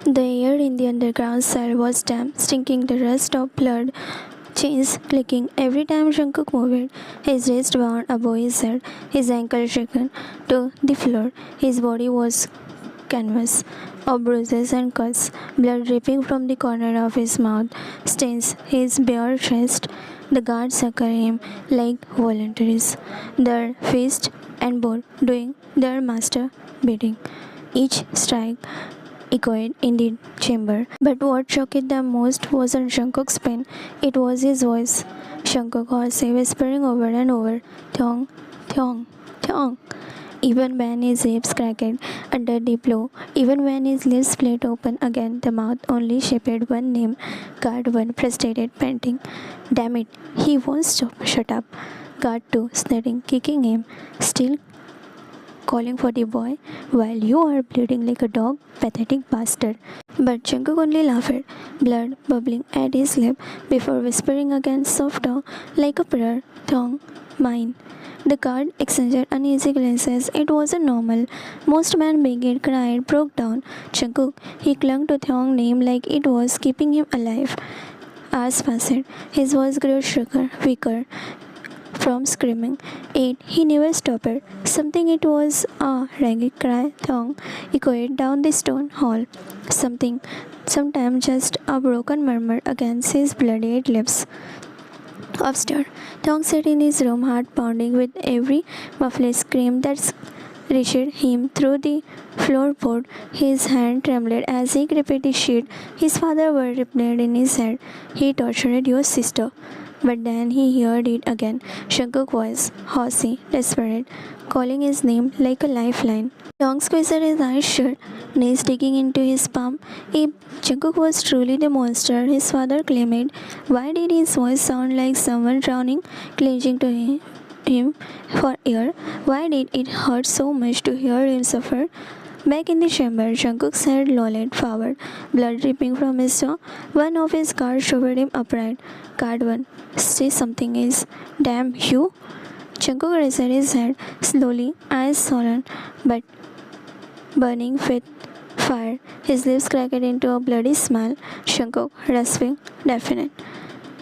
The air in the underground cell was damp, stinking the rust of blood, chains clicking every time Jungkook moved. His wrist bound above his head, his ankle shaken to the floor. His body was canvas of bruises and cuts, blood dripping from the corner of his mouth, stains his bare chest. The guards succor him like volunteers, their fist and board doing their master bidding. Each strike echoed in the chamber. But what shocked them most wasn't Jungkook's pain, it was his voice. Jungkook hoarsely whispering over and over, Thong, Thong, Thong. Even when his ribs cracked under the blow, even when his lips split open again, the mouth only shaped one name, Guard 1 frustrated, panting. Damn it, he won't stop. Shut up. Guard 2 sneering, kicking him, still calling for the boy, while you are bleeding like a dog, pathetic bastard. But Jungkook only laughed, blood bubbling at his lip, before whispering again softer, like a prayer, Thong, mine. The guard exchanged uneasy glances. It wasn't normal. Most men begged, cried, broke down. Jungkook, he clung to Thong's name like it was keeping him alive. Hours passed. His voice grew weaker from screaming. Yet he never stopped. Something it was a ragged cry, Thong, echoed down the stone hall. Something, sometimes just a broken murmur against his bloodied lips. Upstairs, Thong sat in his room, heart pounding with every muffled scream that reached him through the floorboard. His hand trembled as he gripped the sheet. His father word replayed in his head. He tortured your sister. But then he heard it again. Jungkook's voice, horsey, desperate, calling his name like a lifeline. Thong squeezed his eyes shut, knees digging into his palm. If Jungkook was truly the monster his father claimed, why did his voice sound like someone drowning, clinging to him for air? Why did it hurt so much to hear him suffer? Back in the chamber, Jungkook's head lolled forward, blood dripping from his jaw. One of his guards shoved him upright. Guard 1, say something else. Damn you! Jungkook raised his head slowly, eyes sullen, but burning with fire. His lips cracked into a bloody smile. Jungkook, rasping, definite.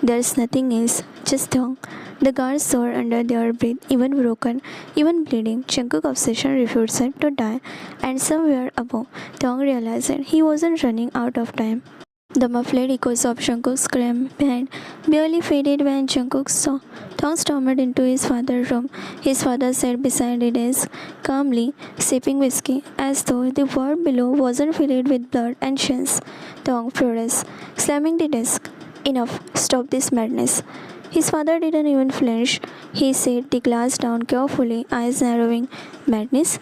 There's nothing else, just Thong. The guards soared under their breath, even broken, even bleeding. Jungkook's obsession refused to die, and somewhere above, Thong realized he wasn't running out of time. The muffled echoes of Jungkook's scream behind barely faded when Jungkook saw Thong stormed into his father's room. His father sat beside the desk, calmly sipping whiskey, as though the world below wasn't filled with blood and chains. Thong furious, slamming the desk. Enough, stop this madness. His father didn't even flinch. He set the glass down carefully, eyes narrowing. Madness?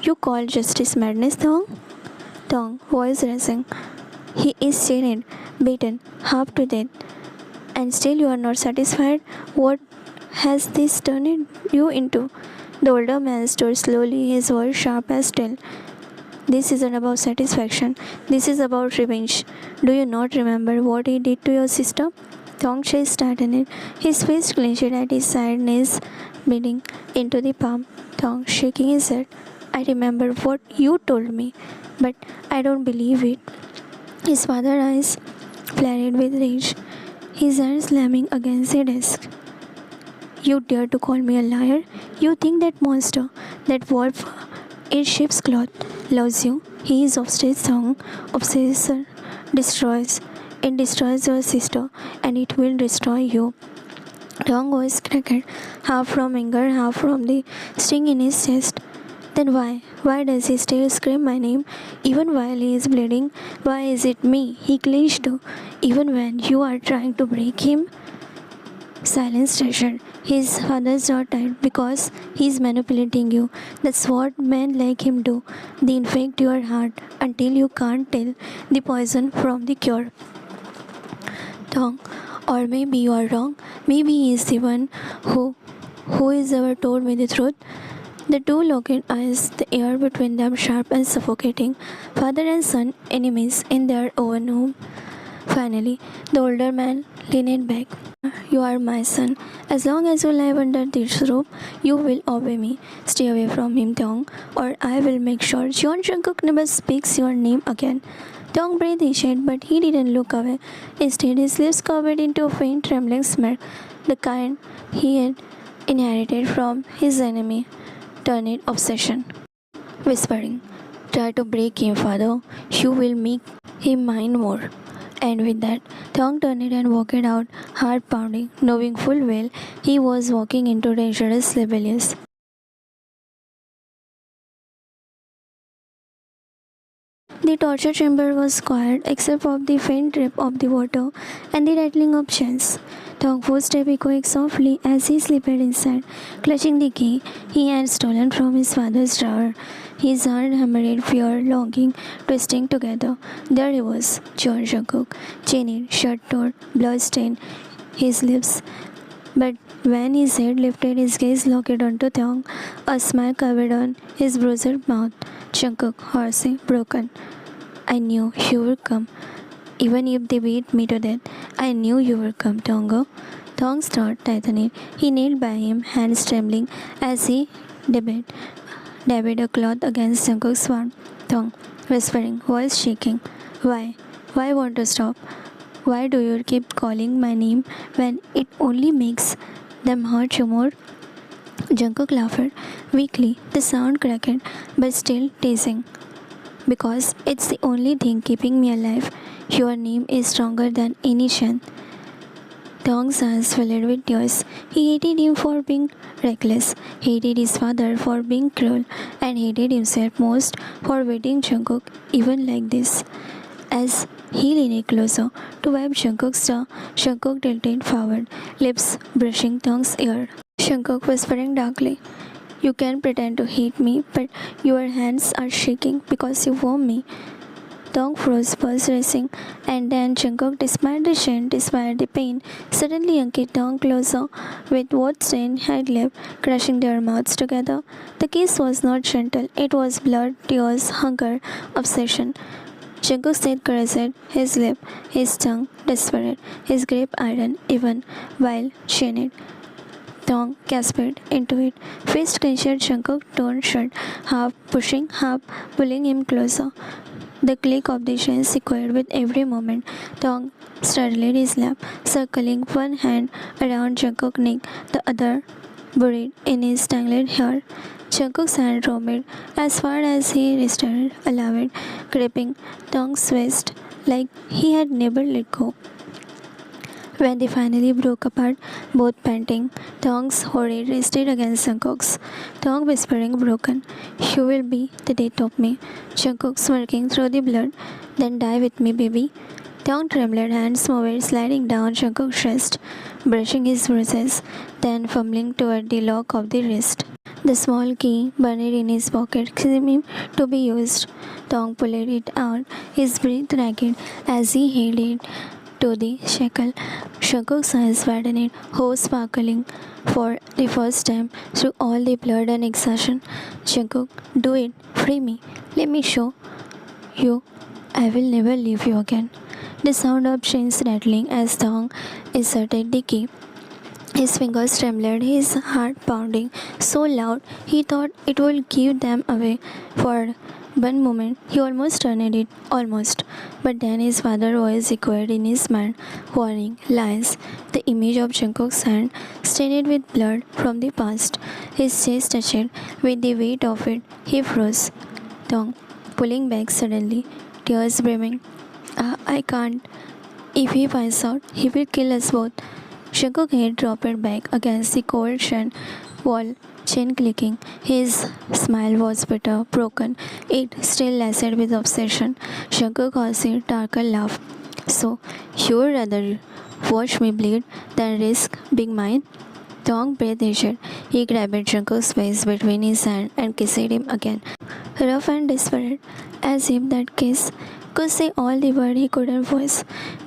You call justice madness, Thong? Thong, voice raising. He is chained, beaten, half to death. And still you are not satisfied? What has this turned you into? The older man stood slowly, his voice sharp as steel. This isn't about satisfaction. This is about revenge. Do you not remember what he did to your sister? Thong chest tightened, his fist clenched at his side, knees bleeding into the palm. Thong shaking his head. I remember what you told me, but I don't believe it. His father's eyes flared with rage, his hands slamming against the desk. You dare to call me a liar? You think that monster, that wolf in sheep's cloth, loves you? He is obsessed, Thong. Obsessor destroys. It destroys your sister, and it will destroy you. Thong voice cracked, half from anger, half from the sting in his chest. Then why? Why does he still scream my name, even while he is bleeding? Why is it me he clings to, even when you are trying to break him? Silence treasured. His father's jaw tight because he's manipulating you. That's what men like him do. They infect your heart until you can't tell the poison from the cure. Thong, or maybe you are wrong. Maybe he is the one who is ever told me the truth. The two locked eyes, the air between them sharp and suffocating. Father and son, enemies in their own home. Finally, the older man leaned back. You are my son. As long as you live under this roof, you will obey me. Stay away from him, Thong, or I will make sure John Jungkook never speaks your name again. Tong breathed his shade, but he didn't look away. Instead, his lips curved into a faint trembling smirk, the kind he had inherited from his enemy, turned obsession. Whispering, "Try to break him, father. You will make him mine more." And with that, Thong turned and walked out, heart pounding, knowing full well he was walking into dangerous rebellious. The torture chamber was quiet except for the faint drip of the water and the rattling of chains. Thong's footsteps echoing softly as he slipped inside, clutching the key he had stolen from his father's drawer. His heart hammered, fear, longing, twisting together. There he was, John Jungkook, chained, shut door, blood-stained his lips. But when his head lifted, his gaze locked onto Thong, a smile covered on his bruised mouth. Jungkook, hoarse, broken. "I knew you would come. Even if they beat me to death, I knew you would come, Tongo." Thong's throat tightened. He knelt by him, hands trembling as he dabbed a cloth against Jungkook's arm. Thong, whispering, voice shaking, "Why? Why won't you stop? Why do you keep calling my name when it only makes them hurt you more?" Jungkook laughed weakly, the sound cracked, but still teasing. "Because it's the only thing keeping me alive. Your name is stronger than any chain." Thong's eyes filled with tears. He hated him for being reckless, hated his father for being cruel, and hated himself most for waiting Jungkook even like this. As he leaned closer to wipe Jungkook's jaw, Jungkook tilted forward, lips brushing Thong's ear. Jungkook whispering darkly, "You can pretend to hate me, but your hands are shaking because you want me." Thong froze, pulse racing, and then Jungkook, despite the shame, despite the pain, suddenly yanked Thong closer with what Stain had left, crushing their mouths together. The kiss was not gentle, it was blood, tears, hunger, obsession. Jungkook stayed caressed, his lip, his tongue desperate, his grip iron even while chained. Thong gasped into it. Fist clenched, Jungkook turned shut, half pushing, half pulling him closer. The click of the chains echoed with every moment. Thong straddled his lap, circling one hand around Jungkook's neck, the other buried in his tangled hair. Jungkook's hand roamed as far as he rested, allowed, gripping Thong's waist like he had never let go. When they finally broke apart, both panting, Thong's forehead rested against Jungkook's. Thong whispering broken, "You will be the death of me." Jungkook smirking through the blood, "Then die with me, baby." Thong trembled, hands moved, sliding down Jungkook's chest, brushing his bruises, then fumbling toward the lock of the wrist. The small key burned in his pocket, seeming to be used. Thong pulled it out, his breath ragged as he held it to the shackle. Jungkook's eyes widened, hope sparkling for the first time through all the blood and exhaustion. "Jungkook, do it. Free me. Let me show you I will never leave you again." The sound of chains rattling as Thong inserted the key. His fingers trembled, his heart pounding so loud he thought it would give them away. For one moment he almost turned it, almost. But then his father's voice echoed in his mind, warning, lies. The image of Jungkook's hand, stained with blood from the past. His chest touched with the weight of it. He froze. Thong, pulling back suddenly, tears brimming. I can't. If he finds out, he will kill us both." Jungkook's head dropped back against the cold wall, chin clicking. His smile was bitter, broken. It still lasted with obsession. Jungkook caused a darker laugh. "So, you'd rather watch me bleed than risk being mine?" Thong breathed hard. He grabbed Jungkook's face between his hands and kissed him again, rough and desperate, as if that kiss could say all the words he couldn't voice.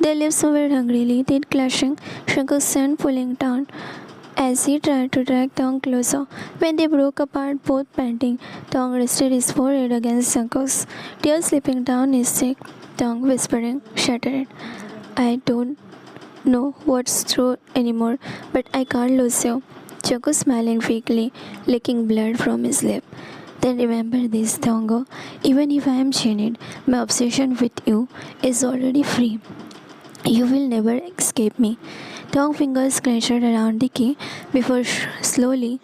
Their lips moved hungrily, teeth clashing, Jungkook's hand pulling down as he tried to drag Thong closer. When they broke apart, both panting, Thong rested his forehead against Jungkook's, tears slipping down his cheek. Thong whispering, shattered, "I don't know what's true anymore, but I can't lose you." Jungkook smiling weakly, licking blood from his lip. Then remember this, Thongo. Even if I am chained, my obsession with you is already free. You will never escape me. Tong fingers clenched around the key before slowly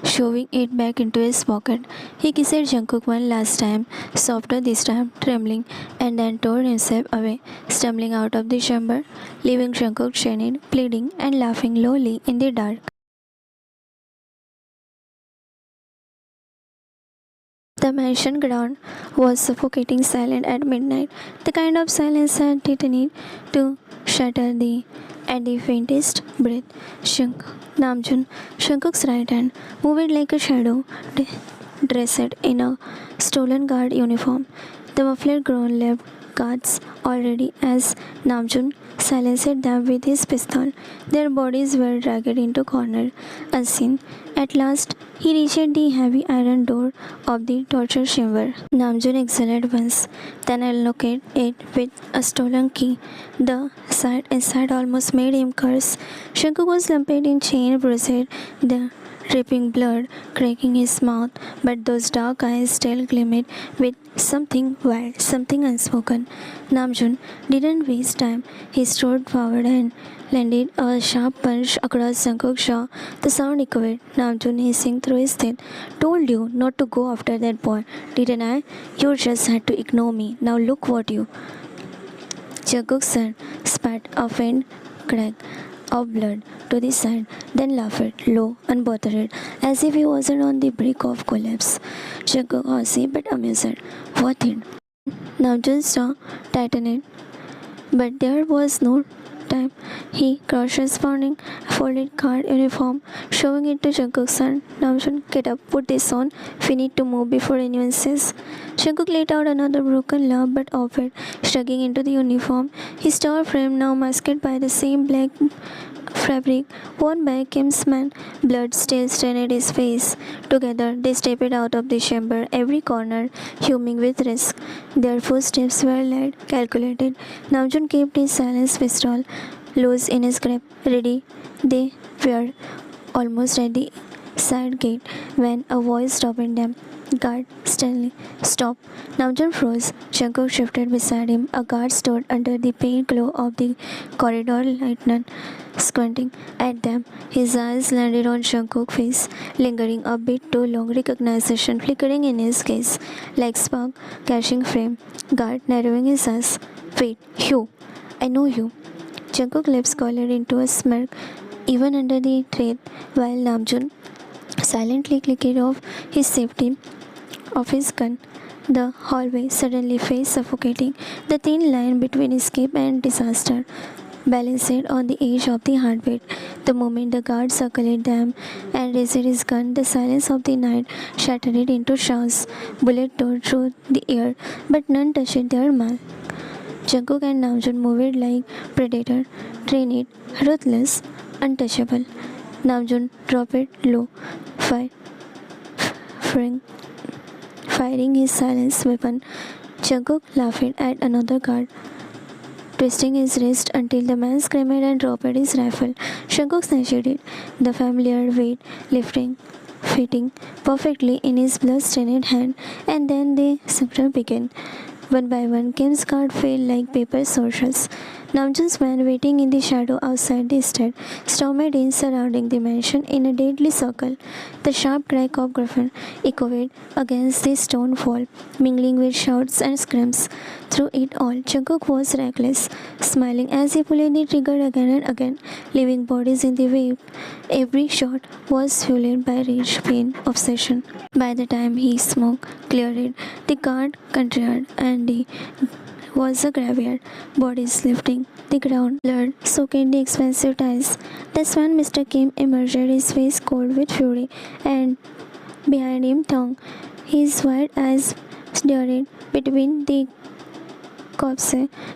shoving it back into his pocket. He kissed Jungkook one last time, softer this time, trembling, and then tore himself away, stumbling out of the chamber, leaving Jungkook chained, pleading, and laughing lowly in the dark. The mansion ground was suffocating silent at midnight, the kind of silence that didn't need to shatter the at the faintest breath. Shunk, Namjoon, Shankuk's right hand, moved like a shadow, dressed in a stolen guard uniform. The muffled groan left guards already as Namjoon silenced them with his pistol. Their bodies were dragged into corner, unseen. At last, he reached the heavy iron door of the torture chamber. Namjoon exhaled once, then unlocked it with a stolen key. The sight inside almost made him curse. Shankuk was lumped in chain, bruised, the dripping blood cracking his mouth, but those dark eyes still gleamed with something wild, something unspoken. Namjoon didn't waste time. He strode forward and landed a sharp punch across Jungkook's jaw. The sound echoed. Namjoon hissing through his teeth. Told you not to go after that boy, didn't I? You just had to ignore me. Now look what you. Jungkook said, spat a faint crack of blood to the side, then laughed, low, unbothered, as if he wasn't on the brink of collapse. Jungkook horsey but amused. What it? Namjoon's jaw tightened, but there was no time. He crossed his folded card uniform, showing it to Jungkook's son. Namjoon, get up, put this on. We need to move before anyone says. Jungkook let out another broken laugh but offered, shrugging into the uniform. His tall frame now masked by the same black fabric worn by Kim's man. Blood still stained his face. Together, they stepped out of the chamber, every corner humming with risk. Their footsteps were light, calculated. Namjoon kept his silenced pistol loose in his grip, ready. They were almost at the side gate when a voice stopped them. Guard, Stanley, stop. Namjoon froze. Jungkook shifted beside him. A guard stood under the pale glow of the corridor lighted, squinting at them. His eyes landed on Jungkook's face, lingering a bit too long, recognition flickering in his gaze, like spark catching flame. Guard narrowing his eyes. Wait, you. I know you. Jungkook's lips colored into a smirk, even under the threat, while Namjoon silently clicked off his safety of his gun. The hallway suddenly felt suffocating, the thin line between escape and disaster, balanced on the edge of the heartbeat. The moment the guard circled them and raised his gun, the silence of the night shattered it into shouts. Bullets tore through the air, but none touched their mark. Jungkook and Namjoon moved like predator, trained, ruthless, untouchable. Namjoon dropped it low, firing his silenced weapon. Jungkook laughed at another guard, twisting his wrist until the man screamed and dropped his rifle. Jungkook snatched it, the familiar weight fitting perfectly in his blood-stained hand, and then the slaughter began. One by one, Kim's guard fell like paper soldiers. Namjoon's men waiting in the shadow outside the estate stormed in, surrounding the mansion in a deadly circle. The sharp crack of graffiti echoed against the stone wall, mingling with shouts and screams. Through it all, Jungkook was reckless, smiling as he pulled the trigger again and again, leaving bodies in the wake. Every shot was fueled by rage, pain, obsession. By the time his smoke cleared, the guard contracted and the was a graveyard, bodies lifting the ground, blood soaking the expensive tiles. That's when Mr. Kim emerged, his face cold with fury, and behind him Tong, his wide eyes stared between the corpse,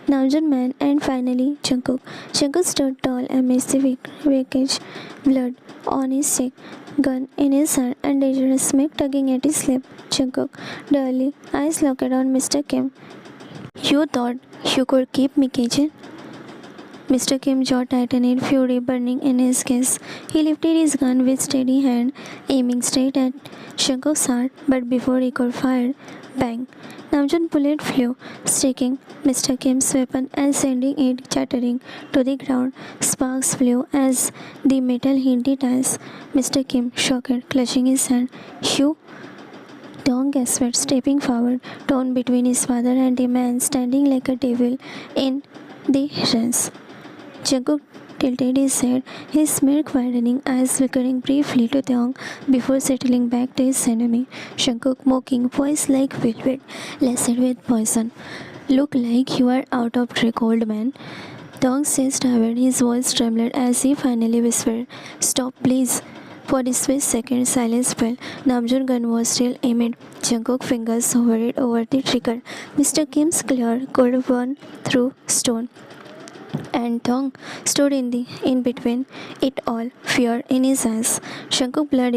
Namjoon man, and finally Jungkook. Jungkook stood tall amidst the wreckage, blood on his cheek, gun in his hand, and dangerous smack tugging at his lip. Jungkook, dully, eyes locked on Mr. Kim. You thought you could keep me caged? Mr. Kim's jaw tightened, fury burning in his gaze. He lifted his gun with steady hand, aiming straight at Jungkook's heart, but before he could fire, bang! Namjoon's bullet flew, striking Mr. Kim's weapon and sending it chattering to the ground. Sparks flew as the metal hit the tires. Mr. Kim, shocked, clutching his hand. You? Dong gasped, stepping forward, torn between his father and the man standing like a devil in the ruins. Jungkook tilted his head, his smirk widening, eyes flickering briefly to Taeyong before settling back to his enemy. Jungkook, mocking, voice like velvet, laced with poison. Look like you are out of trick, old man. Taeyong's chest tired, his voice trembled as he finally whispered, Stop, please. For a split second, silence fell. Namjoon's gun was still aimed. Jungkook's fingers hovered over the trigger. Mr. Kim's clear could burn through stone. And Taeyong stood in between it all, fear in his eyes. Jungkook's blood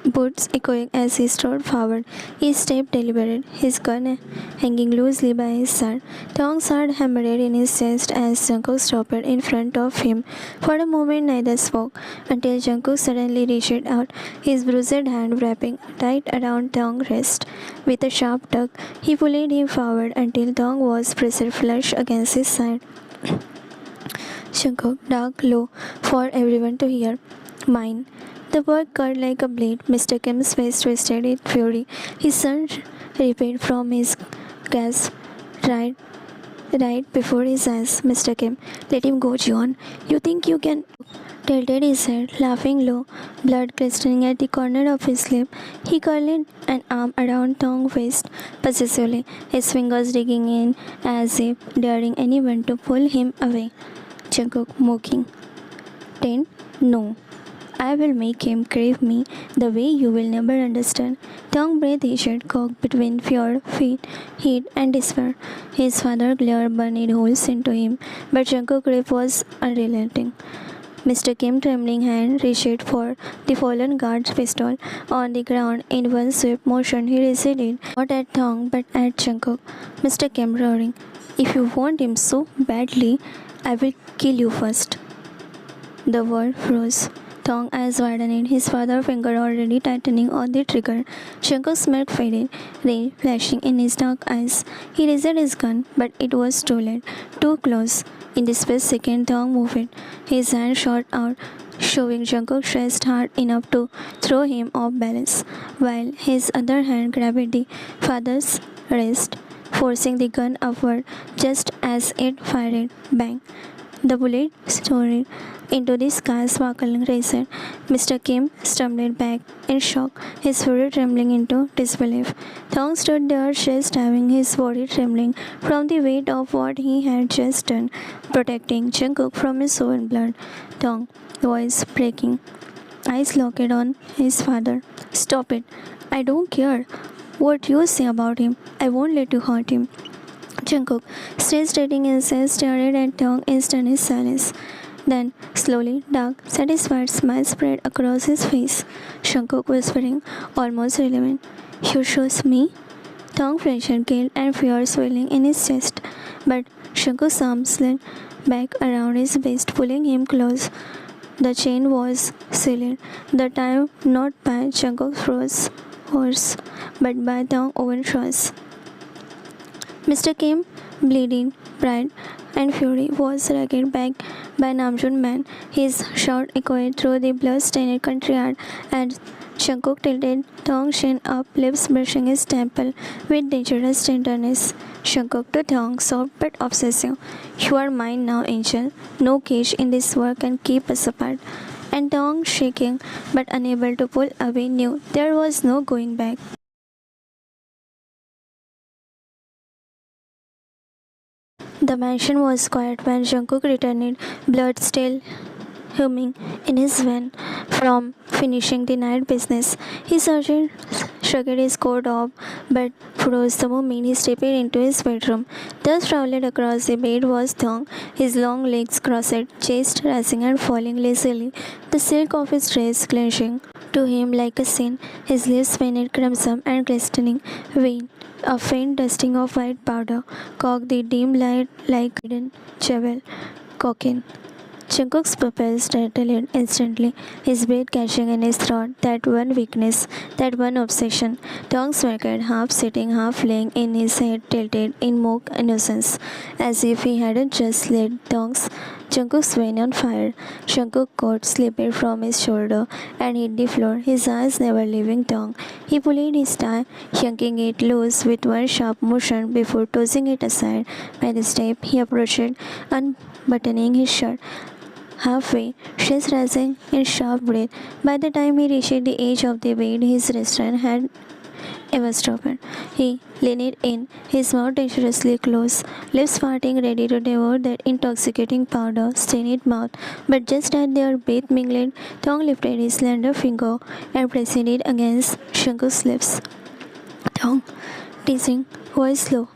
boots echoing as he strode forward. He stepped deliberate, his gun hanging loosely by his side. Taeyong's heart hammered in his chest as Jungkook stopped in front of him. For a moment neither spoke, until Jungkook suddenly reached out, his bruised hand wrapping tight around Taeyong's wrist. With a sharp tug, he pulled him forward until Taeyong was pressed flush against his side. Jungkook, dark low for everyone to hear. Mine. The word cut like a blade. Mr. Kim's face twisted in fury. His son ripped from his grasp right before his eyes. Mr. Kim, let him go, Jeon. You think you can? Tilted his head, laughing low, blood glistening at the corner of his lip. He curled an arm around Taeyong's waist possessively, his fingers digging in as if daring anyone to pull him away. Jungkook, mocking. Ten? No. I will make him crave me the way you will never understand. Taeyong breathed issued cocked between fear, heat, and despair. His father's glare burned holes into him, but Jungkook's grip was unrelenting. Mr. Kim's trembling hand reached for the fallen guard's pistol on the ground. In one swift motion, he receded, not at Taeyong but at Jungkook. Mr. Kim roaring, If you want him so badly, I will kill you first. The world froze. Taeyong eyes widened, his father's finger already tightening on the trigger. Jungkook's smirk faded, rage flashing in his dark eyes. He raised his gun, but it was too late, too close. In the split second, Taeyong moved. His hand shot out, showing Jungkook stretched hard enough to throw him off balance, while his other hand grabbed the father's wrist, forcing the gun upward just as it fired. Bang! The bullet soared into the sky, sparkling razor. Mr. Kim stumbled back in shock, his fury trembling into disbelief. Taeyong stood there, chest having his body trembling from the weight of what he had just done, protecting Jungkook from his own blood. Taeyong, voice breaking, eyes locked on his father. Stop it. I don't care what you say about him. I won't let you hurt him. Jungkook, still straightening his head, stared at Taeyong in stunned silence. Then, slowly, dark, satisfied smile spread across his face. Jungkook whispering, almost relevant, You chose me? Taeyong flinched, guilt and fear swelling in his chest. But Jungkook's arm slid back around his waist, pulling him close. The chain was sealed, the time not by Jungkook's horse, but by Taeyong's own choice. Mr. Kim, bleeding, pride, and fury, was dragged back by Namjoon's man, his shout echoed through the blood-stained courtyard, and Jungkook tilted Taeyong's chin up, lips brushing his temple with dangerous tenderness. Jungkook to Taeyong, soft but obsessive. You are mine now, angel. No cage in this world can keep us apart. And Taeyong, shaking but unable to pull away, knew there was no going back. The mansion was quiet when Jungkook returned, blood still humming in his veins from finishing the night business. He shrugged his coat off, but froze the moment he stepped into his bedroom. There sprawled across the bed was Thong, his long legs crossed, chest rising and falling lazily, the silk of his dress clenching to him like a sin, his lips painted crimson and glistening. Vein, a faint dusting of white powder, cocked the dim light like a hidden jewel. Cocaine. Jungkook's pupils dilated instantly, his breath catching in his throat. That one weakness, that one obsession. Tong smirked, half sitting, half laying in his head tilted in mock innocence, as if he hadn't just lit Jungkook's vein on fire. Jungkook coat slipped from his shoulder and hit the floor, his eyes never leaving Tong. He pulled his tie, yanking it loose with one sharp motion before tossing it aside. By the step, he approached, unbuttoning his shirt. Halfway, chest rising in sharp breath. By the time he reached the edge of the bed, his restraint had eavesdropped. He leaned in, his mouth dangerously close, lips parting, ready to devour that intoxicating powder, stained mouth. But just as their breath mingled, Thong lifted his slender finger and pressed it against Jungkook's lips. Thong, teasing, voice low.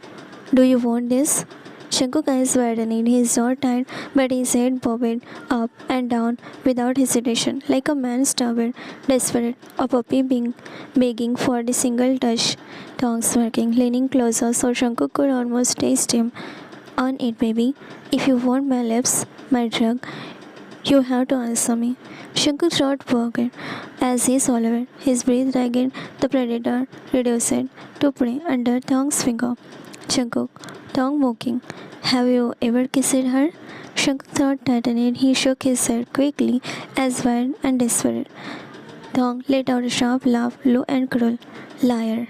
Do you want this? Jungkook's eyes widened, his jaw tight, but his head bobbed up and down without hesitation, like a man starved, desperate, a puppy begging for the single touch. Thong smirking, leaning closer so Jungkook could almost taste him. On it, baby. If you want my lips, my drug, you have to answer me. Jungkook's throat worked as he swallowed, his breath ragged, the predator reduced to prey under Thong's finger. Jungkook, Thong mocking. Have you ever kissed her? Jungkook's throat tightened. He shook his head quickly, as wild and desperate. Thong let out a sharp laugh, low and cruel. Liar.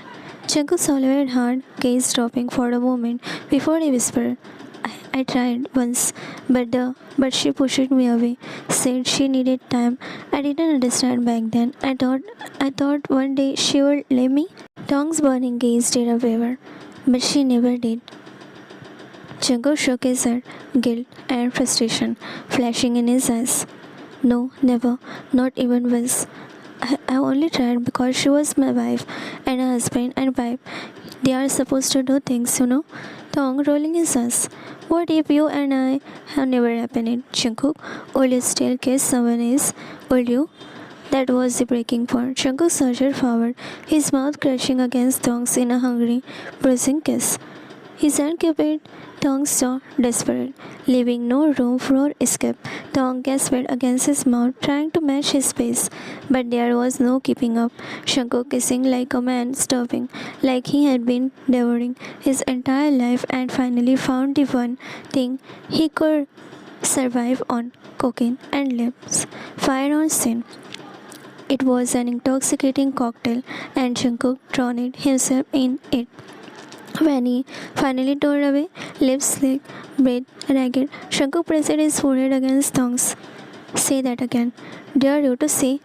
Jungkook swallowed hard, gaze dropping for a moment before he whispered, I tried once, but she pushed me away. Said she needed time. I didn't understand back then. I thought one day she would leave me. Thong's burning gaze did a waver, but she never did. Jungkook shook his head, guilt and frustration flashing in his eyes. No, never, not even once. I only tried because she was my wife and a husband and wife. They are supposed to do things, you know. Thong rolling his eyes. What if you and I have never happened? Jungkook, will you still kiss someone else? Will you? That was the breaking point. Jungkook surged forward, his mouth crushing against Thong's in a hungry, bruising kiss. His hand kept Thong's jaw desperate, leaving no room for escape. Thong gasped against his mouth, trying to match his pace, but there was no keeping up. Jungkook kissing like a man starving, like he had been devouring his entire life and finally found the one thing he could survive on: cocaine and lips. Fire on sin. It was an intoxicating cocktail, and Jungkook drowned himself in it. When he finally tore away, lips slick, breath ragged, Jungkook pressed his forehead against Thong's. Say that again. Dare you to say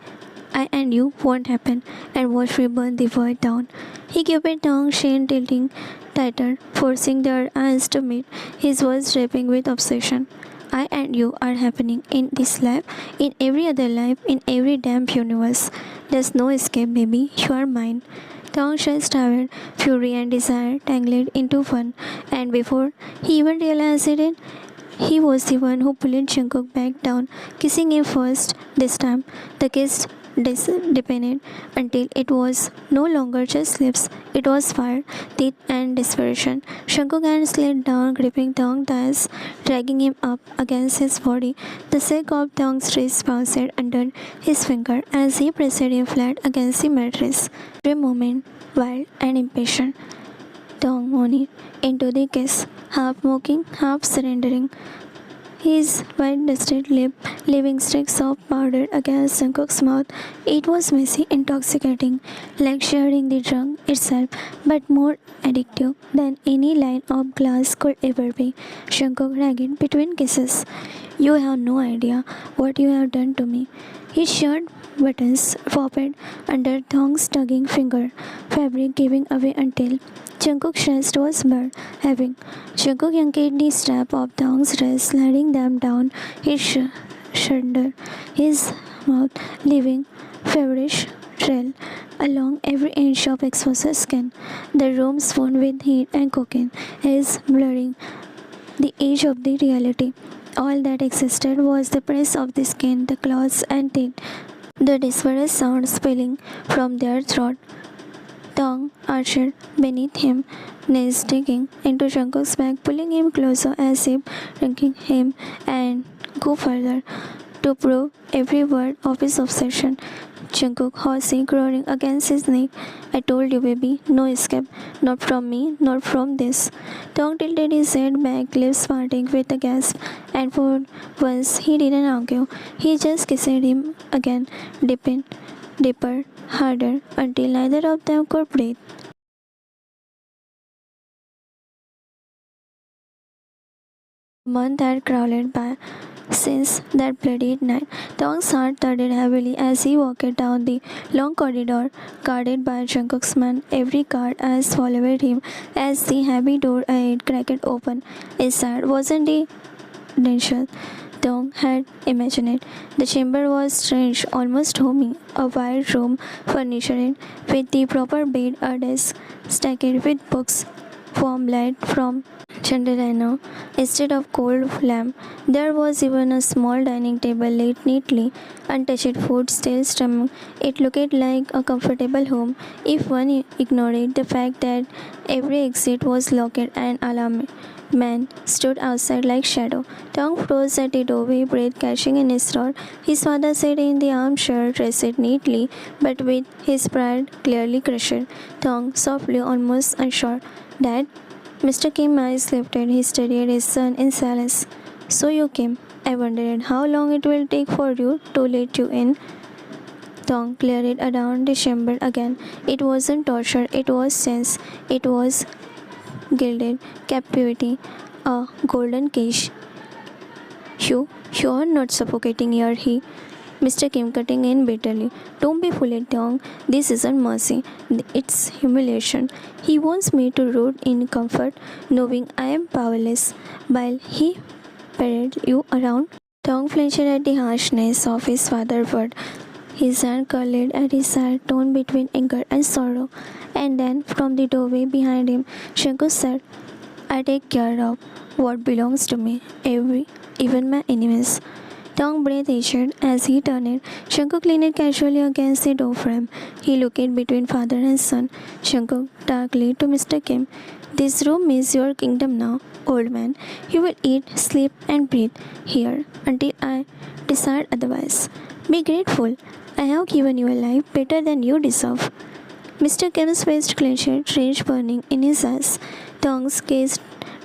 I and you won't happen, and watch me burn the world down. He kept Thong's chin tilting tighter, forcing their eyes to meet, his voice dripping with obsession. I and you are happening in this life, in every other life, in every damn universe. There's no escape, baby. You are mine. Thong chest tired, fury and desire tangled into one, and before he even realized it, he was the one who pulled Jungkook back down, kissing him first. This time, the kiss deepened until it was no longer just lips, it was fire, teeth, and desperation. Jungkook's hand slid down, gripping Thong's thighs, dragging him up against his body. The silk of Thong's dress bounced under his finger as he pressed him flat against the mattress. For a moment, wild and impatient, Thong moaned into the kiss, half mocking, half surrendering. His white dusted lip leaving streaks of powder against Jungkook's mouth. It was messy, intoxicating, like sharing the drug itself, but more addictive than any line of glass could ever be. Jungkook ragged between kisses. You have no idea what you have done to me. His shirt buttons popped under Thong's tugging finger, fabric giving away until Jungkook's chest was bare, having Jungkook yanked the strap of Thong's dress, sliding them down his shoulder, his mouth leaving feverish trail along every inch of exposed skin. The room swooned with heat and cocaine is blurring the edge of the reality. All that existed was the press of the skin, the claws and teeth, the desperate sound spilling from their throat. Tongue arched beneath him, knees digging into Jungkook's back, pulling him closer as if drinking him and go further to prove every word of his obsession. Jungkook, horsey, roaring against his neck. I told you, baby, no escape. Not from me, not from this. Tong tilted his head back, lips parting with a gasp, and for once he didn't argue. He just kissed him again, deeper, harder, until neither of them could breathe. A month had crawled by since that bloody night. Tong's heart thudded heavily as he walked down the long corridor guarded by Jungkook's men. Every guard eyes followed him as the heavy door ahead cracked open. Inside wasn't the danger Tong had imagined. The chamber was strange, almost homey. A wide room furnished with the proper bed, a desk stacked with books, warm light from chandelier instead of cold lamp. There was even a small dining table laid neatly, untouched food still steaming. It looked like a comfortable home if one ignored the fact that every exit was locked and alarmed. Man stood outside like shadow. Tong froze at the doorway, breath catching in his throat. His father sat in the armchair, dressed neatly, but with his pride clearly crushed. Tong softly, almost unsure. Dad, Mr. Kim's eyes lifted. He studied his son in silence. So you came. I wondered how long it will take for you to let you in. Tong cleared around the chamber again. It wasn't torture, it was sense. It was gilded captivity, a golden cage. You are not suffocating here, Mr. Kim cutting in bitterly. Don't be fooled, Tong. This isn't mercy. It's humiliation. He wants me to root in comfort, knowing I am powerless, while he parades you around. Tong flinched at the harshness of his father's word. His hand curled at his side, torn between anger and sorrow. And then, from the doorway behind him, Shanku said, I take care of what belongs to me, even my enemies. Tong breathed itched as he turned it. Shanku leaned casually against the doorframe. He looked between father and son. Shanku darkly to Mr. Kim. This room is your kingdom now, old man. You will eat, sleep, and breathe here until I decide otherwise. Be grateful. I have given you a life better than you deserve. Mr. Kim's face clenched, rage burning in his eyes. Tong's gaze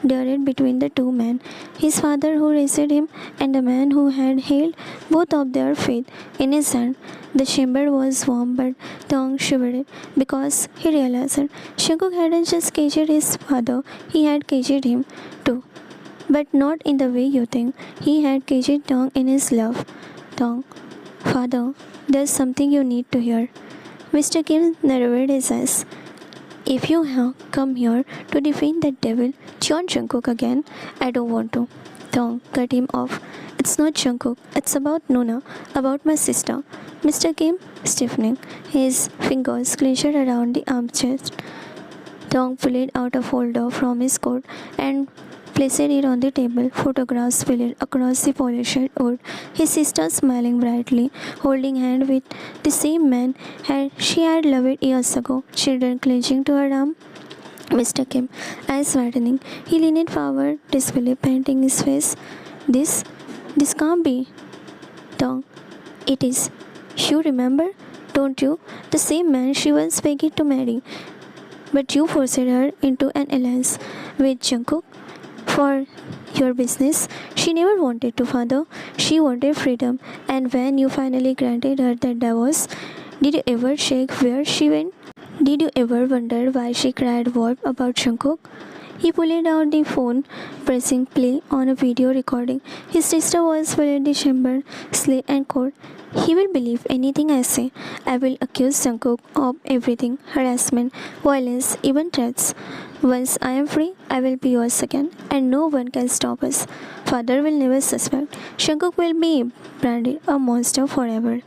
darted between the two men, his father who raised him and the man who had held both of their feet in his hand. The chamber was warm, but Tong shivered because he realized Shanguk hadn't just caged his father, he had caged him too. But not in the way you think. He had caged Tong in his love. Tong, father, there's something you need to hear. Mr. Kim narrowed his eyes. If you have come here to defeat that devil, John Jungkook again, I don't want to. Tong cut him off. It's not Jungkook. It's about Nona, about my sister. Mr. Kim, stiffening, his fingers clenched around the armchest. Tong pulled out a folder from his coat and placed it on the table. Photographs spilled across the polished wood. His sister smiling brightly, holding hand with the same man she had loved years ago. Children clinging to her arm. Mr. Kim, eyes widening, he leaned forward, dismally painting his face. This can't be. Tong, it is. You remember, don't you? The same man she once begged to marry. But you forced her into an alliance with Jungkook for your business. She never wanted to, father. She wanted freedom. And when you finally granted her that divorce, did you ever check where she went? Did you ever wonder why she cried what about Jungkook? He pulled out the phone, pressing play on a video recording. His sister was in the chamber, slit and cold. He will believe anything I say. I will accuse Jungkook of everything, harassment, violence, even threats. Once I am free, I will be yours again, and no one can stop us. Father will never suspect. Jungkook will be branded a monster forever.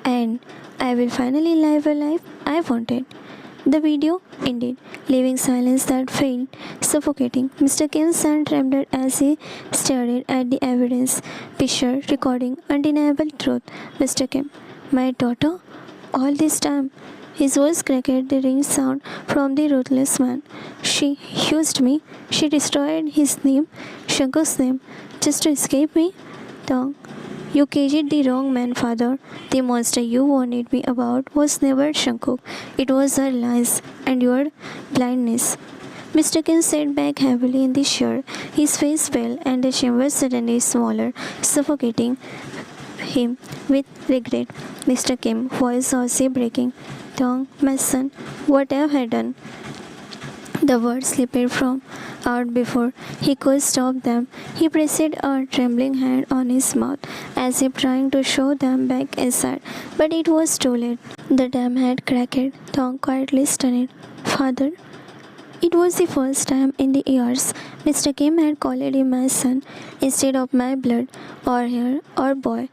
And I will finally live a life I wanted. The video ended, leaving silence that felt suffocating. Mr. Kim's hand trembled as he stared at the evidence picture recording undeniable truth. Mr. Kim, my daughter? All this time? His voice cracked the ring sound from the ruthless man. She used me. She destroyed his name, Shankar's name, just to escape me. Tong, you caged the wrong man, father. The monster you warned me about was never Shankuk. It was her lies and your blindness. Mr. Kim sat back heavily in the chair. His face fell and the chamber suddenly smaller, suffocating him with regret. Mr. Kim, voice hoarsely breaking. Tong, my son, what have I done? The words slipped from out before he could stop them. He pressed a trembling hand on his mouth as if trying to shove them back inside, but it was too late. The dam had cracked. Tong quietly stunned. Father, it was the first time in the years Mr. Kim had called him my son instead of my blood or hair or boy.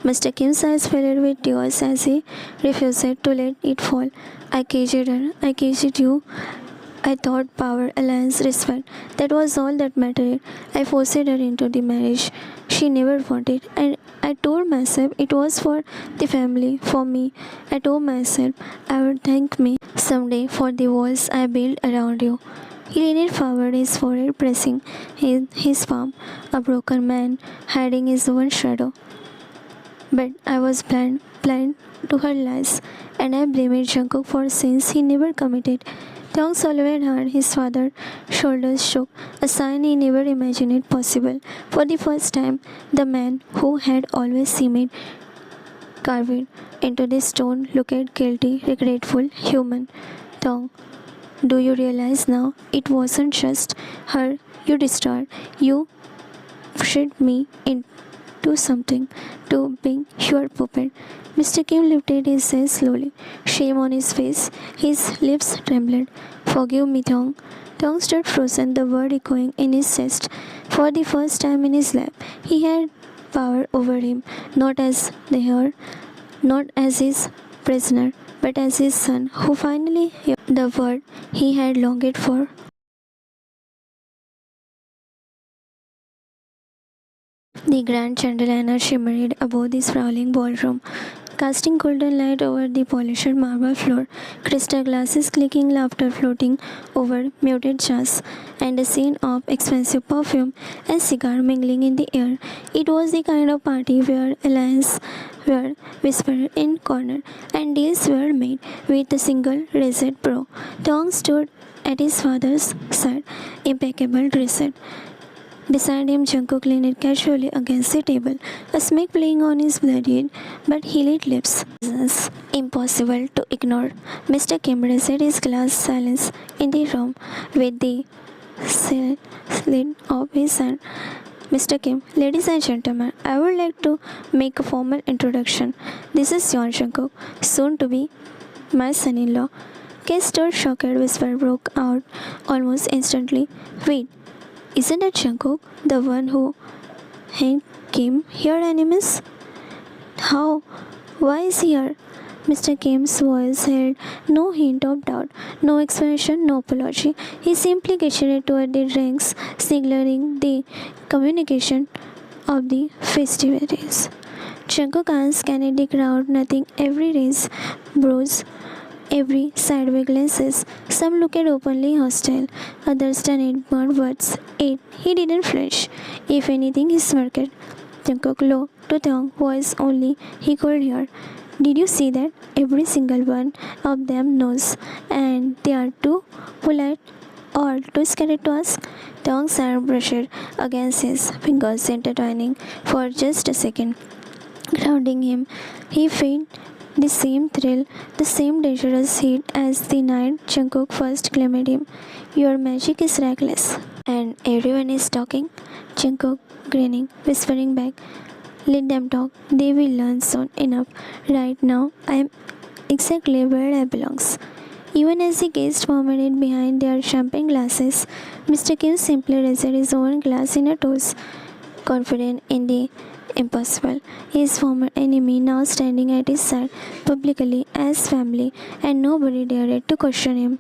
Mr. Kim's eyes filled with tears as he refused to let it fall. I caged her. I caged you. I thought power, alliance, respect. That was all that mattered. I forced her into the marriage she never wanted. And I told myself it was for the family, for me. I told myself I would thank me someday for the walls I built around you. He leaned forward, his forehead pressing his palm, a broken man hiding his own shadow. But I was blind to her lies, and I blamed Jungkook for sins he never committed. Tong swallowed hard. His father's shoulders shook, a sign he never imagined possible. For the first time, the man who had always seemed carved into the stone looked guilty, regretful, human. Tong, do you realize now it wasn't just her you destroyed? You shaped me into something, to being your puppet. Mr. Kim lifted his head slowly, shame on his face. His lips trembled. Forgive me, Tong. Tong stood frozen, the word echoing in his chest. For the first time in his life, he had power over him, not as the heir, not as his prisoner, but as his son, who finally heard the word he had longed for. The grand chandelier shimmered above the sprawling ballroom, casting golden light over the polished marble floor, crystal glasses clicking, laughter floating over muted jazz, and a scene of expensive perfume and cigar mingling in the air. It was the kind of party where alliances were whispered in corner and deals were made with a single razed brow. Tong stood at his father's side, impeccable dressed. Beside him, Jungkook leaned casually against the table, a smirk playing on his bloodied but heated lips. Business impossible to ignore. Mr. Kim raised his glass silence in the room with the slit of his hand. Mr. Kim, ladies and gentlemen, I would like to make a formal introduction. This is John Jungkook, soon to be my son-in-law. Kester shocked whisper broke out almost instantly. Wait, isn't that Jungkook, the one who Hank Kim here enemies? How? Why is he here? Mr. Kim's voice held no hint of doubt, no explanation, no apology. He simply gestured toward the drinks, signaling the communication of the festivities. Jungkook scanned the crowd, nothing every race, bros, every sideway glances. Some looked openly hostile, others turned but words. Yet he didn't flinch. If anything, he smirked. Jungkook low to Tong, voice only he could hear. Did you see that? Every single one of them knows, and they are too polite or too scared to ask. Tong's hand brushed against his fingers, intertwining for just a second. Grounding him, he felt the same thrill, the same dangerous heat as the night Jungkook first claimed him. Your magic is reckless. And everyone is talking? Jungkook grinning, whispering back. Let them talk. They will learn soon enough. Right now, I am exactly where I belong. Even as the guests murmured behind their champagne glasses, Mr. Kim simply raised his own glass in a toast, confident in the Impossible. His former enemy now standing at his side publicly as family, and nobody dared to question him.